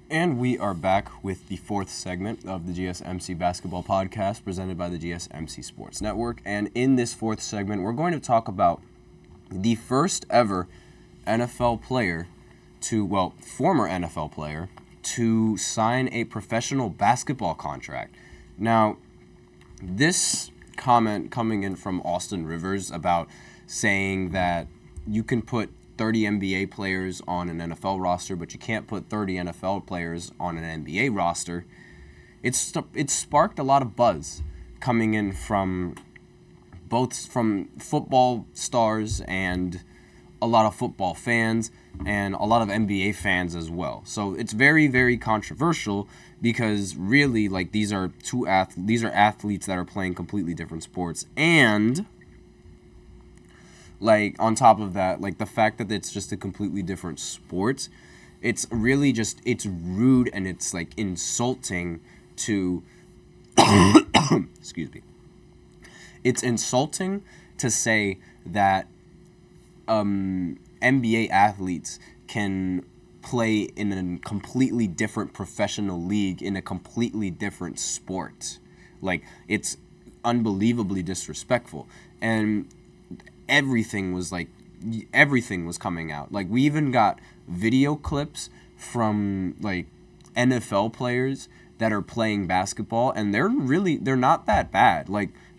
And we are back with the fourth segment of the GSMC Basketball Podcast presented by the GSMC Sports Network. And in this fourth segment, we're going to talk about the first ever NFL player former NFL player to sign a professional basketball contract. Now, this comment coming in from Austin Rivers about saying that you can put 30 NBA players on an NFL roster, but you can't put 30 NFL players on an NBA roster, it sparked a lot of buzz coming in from football stars and a lot of football fans and a lot of NBA fans as well. So it's very, very controversial because really, these are athletes that are playing completely different sports, and on top of that, the fact that it's just a completely different sport, it's really just, it's rude and it's insulting to excuse me. It's insulting to say that NBA athletes can play in a completely different professional league in a completely different sport. It's unbelievably disrespectful. And everything was coming out. We even got video clips from NFL players that are playing basketball, and they're not that bad.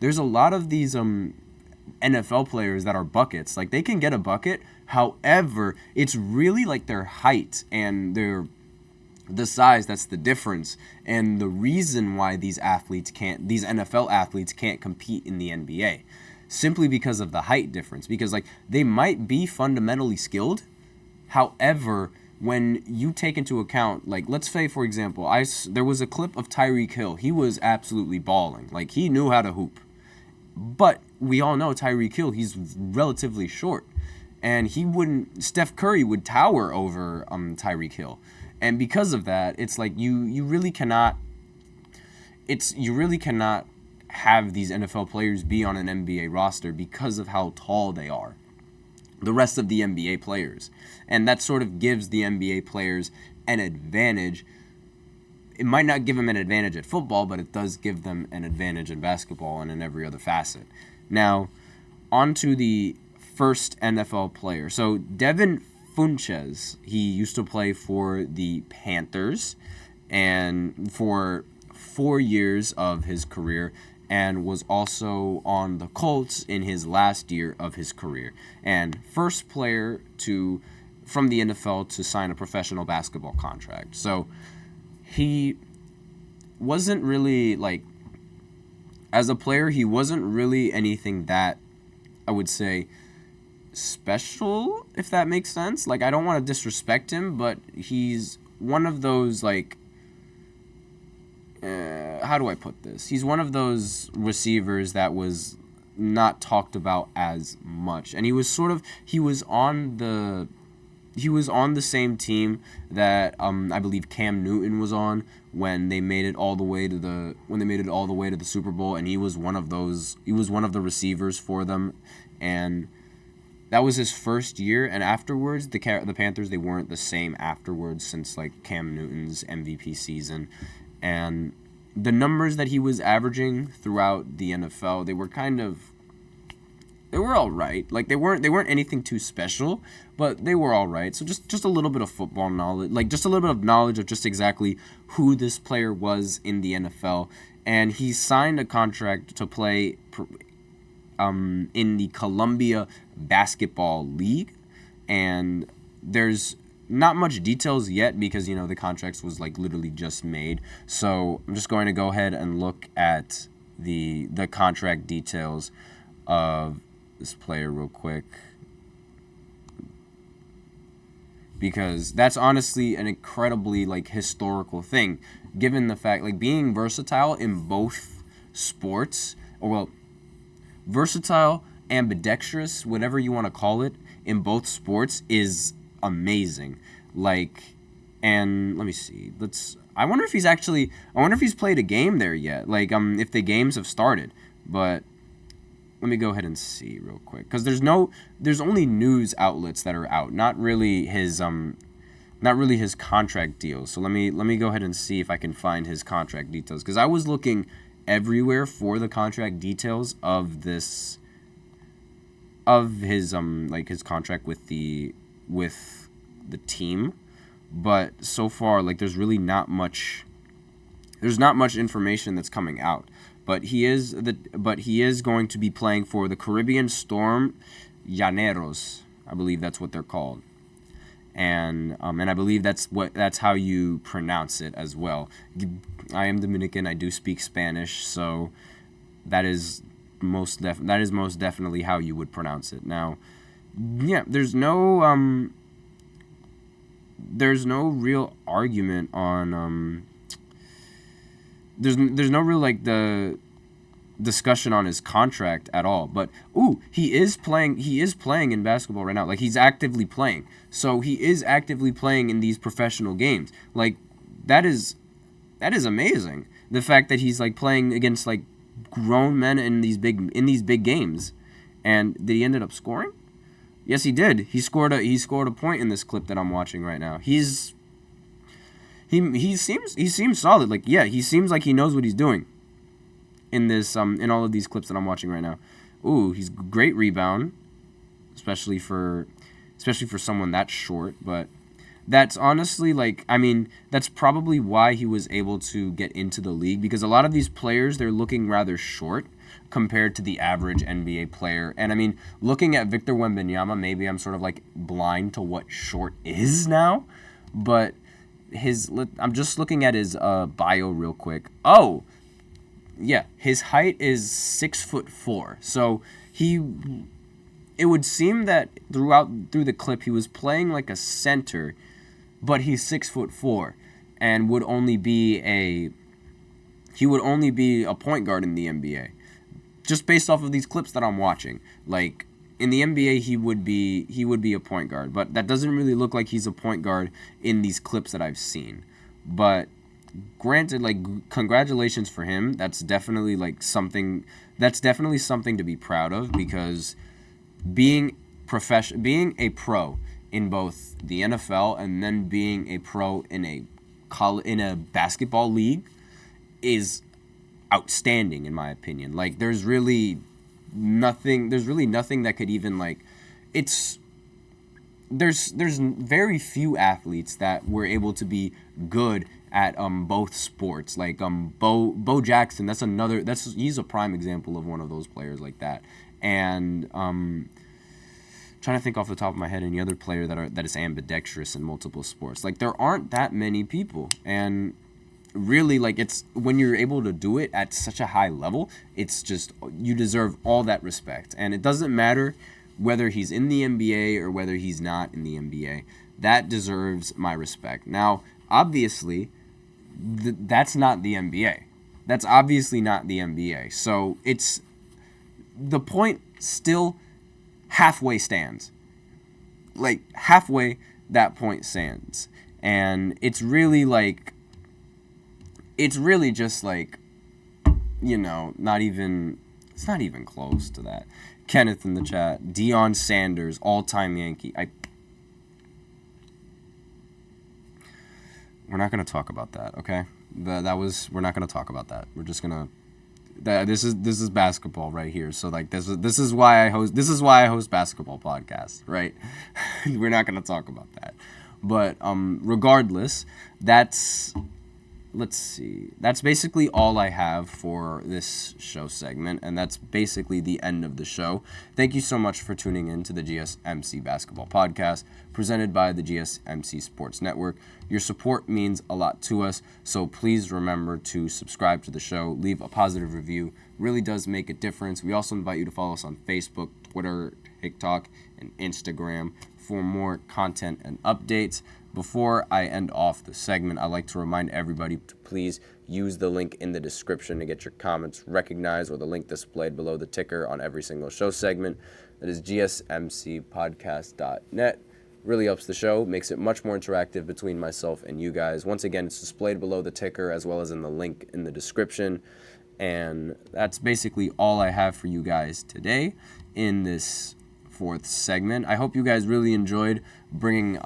There's a lot of these NFL players that are buckets. They can get a bucket. However, it's really their height and the size that's the difference, and the reason why these NFL athletes can't compete in the NBA. Simply because of the height difference. Because they might be fundamentally skilled. However, when you take into account, let's say for example, there was a clip of Tyreek Hill. He was absolutely balling. He knew how to hoop. But we all know Tyreek Hill, he's relatively short. And Steph Curry would tower over Tyreek Hill. And because of that, it's you really cannot have these NFL players be on an NBA roster because of how tall they are, the rest of the NBA players. And that sort of gives the NBA players an advantage. It might not give them an advantage at football, but it does give them an advantage in basketball and in every other facet. Now, on to the first NFL player. So, Devin Funchess, he used to play for the Panthers and for 4 years of his career, and was also on the Colts in his last year of his career. And first player from the NFL to sign a professional basketball contract. So he wasn't really, as a player, he wasn't really anything that I would say special, if that makes sense. I don't want to disrespect him, but he's one of those, how do I put this? He's one of those receivers that was not talked about as much, and he was on the same team that I believe Cam Newton was on when they made it all the way to the Super Bowl, and he was one of the receivers for them, and that was his first year. And afterwards, the Panthers, they weren't the same afterwards since Cam Newton's MVP season. And the numbers that he was averaging throughout the NFL, they were all right. They weren't anything too special, but they were all right. So just a little bit of football knowledge, just a little bit of knowledge of just exactly who this player was in the NFL. And he signed a contract to play in the Colombia Basketball League, and there's not much details yet because, the contract was literally just made. So I'm just going to go ahead and look at the contract details of this player real quick, because that's honestly an incredibly historical thing, given the fact being versatile in both sports, versatile, ambidextrous, whatever you want to call it, in both sports is amazing. And let me see. I wonder if he's played a game there yet. If the games have started. But let me go ahead and see real quick, because there's only news outlets that are out, not really his not really his contract deal. So let me go ahead and see if I can find his contract details, because I was looking everywhere for the contract details of his his contract with the team, but so far like there's not much information that's coming out. But he is going to be playing for the Caribbean Storm Llaneros. I believe that's what they're called. And I believe that's how you pronounce it as well. I am Dominican. I do speak Spanish, so that is most definitely how you would pronounce it. Now, yeah, there's no real argument on there's no real like the discussion on his contract at all. But he is playing in basketball right now. Like, he's actively playing. So he is actively playing in these professional games. Like, that is amazing. The fact that he's like playing against like grown men in these big games. And did he end up scoring? Yes, he did. He scored a point in this clip that I'm watching right now. He seems solid. Like, yeah, he seems like he knows what he's doing in this in all of these clips that I'm watching right now. He's great rebound, especially for someone that short. But that's honestly, like, I mean, that's probably why he was able to get into the league, because a lot of these players, they're looking rather short compared to the average NBA player. And I mean, looking at Victor Wembanyama, maybe I'm sort of like blind to what short is now, but I'm just looking at his bio real quick. Yeah, his height is 6'4". So it would seem that through the clip he was playing like a center, but he's 6'4", and would only be a point guard in the NBA, just based off of these clips that I'm watching. Like, in the NBA, he would be a point guard, but that doesn't really look like he's a point guard in these clips that I've seen. But granted, like, congratulations for him. That's definitely something to be proud of, because being a pro in both the NFL and then being a pro in a basketball league is outstanding, in my opinion. Like, there's really nothing that could even, like, there's very few athletes that were able to be good at both sports. Like Bo Jackson, he's a prime example of one of those players like that. And trying to think off the top of my head any other player that is ambidextrous in multiple sports. Like, there aren't that many people. And really, like, it's when you're able to do it at such a high level, it's just, you deserve all that respect. And it doesn't matter whether he's in the NBA or whether he's not in the NBA. That deserves my respect. Now, obviously, that's not the NBA. That's obviously not the NBA. So it's, the point still halfway stands. Like, halfway that point stands. And it's really just like, it's not even close to that. Kenneth in the chat, Deion Sanders, all-time Yankee. We're not going to talk about that, okay? We're not going to talk about that. We're just going to, this is basketball right here. So, like, this is why I host basketball podcasts, right? We're not going to talk about that. But regardless, let's see. That's basically all I have for this show segment, and that's basically the end of the show. Thank you so much for tuning in to the GSMC Basketball Podcast, presented by the GSMC Sports Network. Your support means a lot to us, so please remember to subscribe to the show, leave a positive review. Really does make a difference. We also invite you to follow us on Facebook, Twitter, TikTok, and Instagram for more content and updates. Before I end off the segment, I'd like to remind everybody to please use the link in the description to get your comments recognized, or the link displayed below the ticker on every single show segment. That is gsmcpodcast.net. Really helps the show, makes it much more interactive between myself and you guys. Once again, it's displayed below the ticker as well as in the link in the description. And that's basically all I have for you guys today in this fourth segment. I hope you guys really enjoyed bringing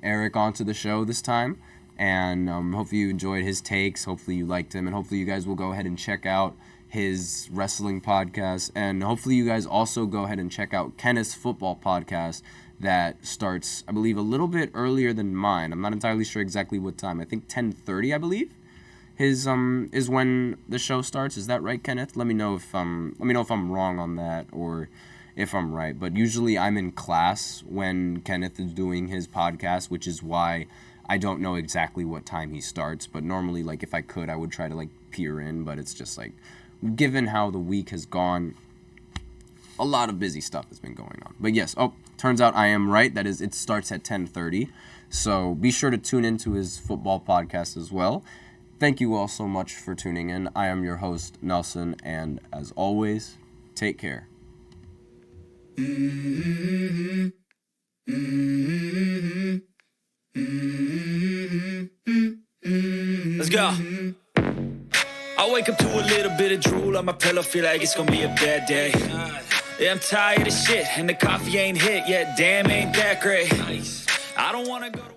Eric onto the show this time, and hopefully you enjoyed his takes. Hopefully you liked him, and hopefully you guys will go ahead and check out his wrestling podcast, and hopefully you guys also go ahead and check out Kenneth's football podcast that starts, I believe, a little bit earlier than mine. I'm not entirely sure exactly what time. I think 10:30, I believe, his is when the show starts. Is that right, Kenneth? Let me know if I'm wrong on that or if I'm right. But usually I'm in class when Kenneth is doing his podcast, which is why I don't know exactly what time he starts. But normally, like, if I could, I would try to, like, peer in. But it's just, like, given how the week has gone, a lot of busy stuff has been going on. But yes, turns out I am right. That is, it starts at 10:30. So be sure to tune into his football podcast as well. Thank you all so much for tuning in. I am your host, Nelson, and as always, take care. Let's go. I wake up to a little bit of drool on my pillow, feel like it's gonna be a bad day. Yeah, I'm tired of shit, and the coffee ain't hit yet, damn, ain't that great. I don't wanna go to